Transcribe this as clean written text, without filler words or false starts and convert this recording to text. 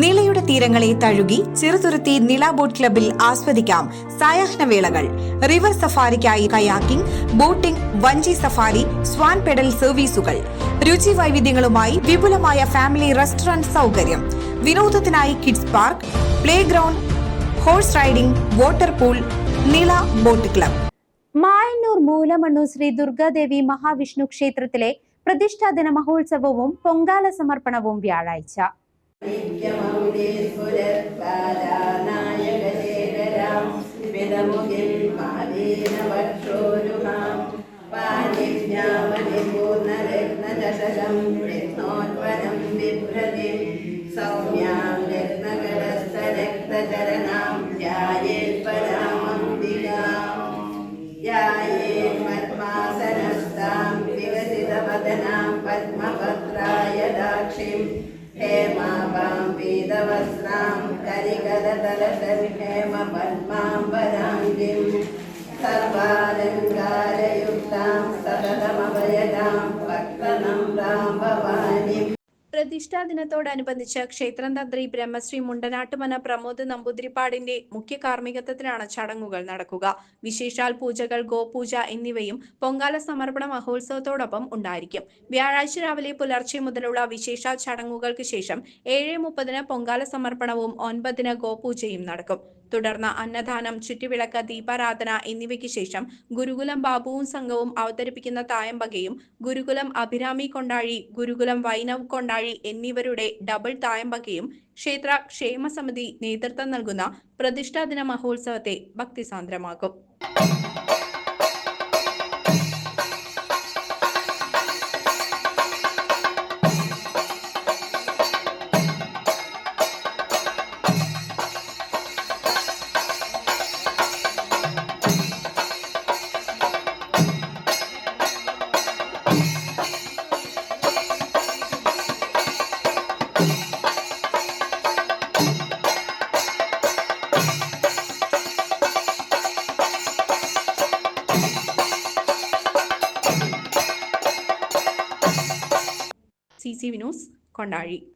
നിളയുടെ തീരങ്ങളെ തഴുകി ചെറുതുരുത്തി നിള ബോട്ട് ക്ലബിൽ ആസ്വദിക്കാം സായാഹ്നവേളകൾ. റിവർ സഫാരിക്കായി കയാക്കിംഗ്, ബോട്ടിംഗ്, വഞ്ചി സഫാരി, സ്വാൻ പെഡൽ സർവീസുകൾ. രുചി വൈവിധ്യങ്ങളുമായി വിപുലമായ ഫാമിലി റെസ്റ്റോറന്റ് സൗകര്യം. വിനോദത്തിനായി kids park, play ground, horse riding, water pool. Nila boat club. Mayannur Moolamannur Sri Durgadevi Mahavishnu ക്ഷേത്രത്തിലെ പ്രതിഷ്ഠാദിന മഹോത്സവവും പൊങ്കാല സമർപ്പണവും വ്യാഴാഴ്ച. പത്മപത്രായ ദാക്ഷിം ഹേമാഭാം പീതവസ്ത്രാം കരികരതലസൻ ഹേമ പത്മാംബരാംഗിം സർവാലങ്കാരയുക്താം സതതമഭയതാം ഭക്തനമ്രാം ഭവാനിം. പ്രതിഷ്ഠാ ദിനത്തോടനുബന്ധിച്ച് ക്ഷേത്രം തന്ത്രി ബ്രഹ്മശ്രീ മുണ്ടനാട്ടുമന പ്രമോദ് നമ്പൂതിരിപ്പാടിന്റെ മുഖ്യ കാർമ്മികത്വത്തിലാണ് ചടങ്ങുകൾ നടക്കുക. വിശേഷാൽ പൂജകൾ, ഗോപൂജ എന്നിവയും പൊങ്കാല സമർപ്പണ മഹോത്സവത്തോടൊപ്പം ഉണ്ടായിരിക്കും. വ്യാഴാഴ്ച രാവിലെ പുലർച്ചെ മുതലുള്ള വിശേഷാൽ ചടങ്ങുകൾക്ക് ശേഷം 7:30 പൊങ്കാല സമർപ്പണവും 9 ഗോപൂജയും നടക്കും. തുടർന്ന് അന്നദാനം, ചുറ്റുവിളക്ക്, ദീപാരാധന എന്നിവയ്ക്ക് ശേഷം ഗുരുകുലം ബാബുവും സംഘവും അവതരിപ്പിക്കുന്ന തായമ്പകയും, ഗുരുകുലം അഭിരാമി കൊണ്ടാഴി, ഗുരുകുലം വൈനവ് കൊണ്ടാഴി എന്നിവരുടെ ഡബിൾ തായമ്പകയും ക്ഷേത്ര ക്ഷേമസമിതി നേതൃത്വം നൽകുന്ന പ്രതിഷ്ഠാദിന മഹോത്സവത്തെ ഭക്തിസാന്ദ്രമാക്കും. CCV news, Kondazhy.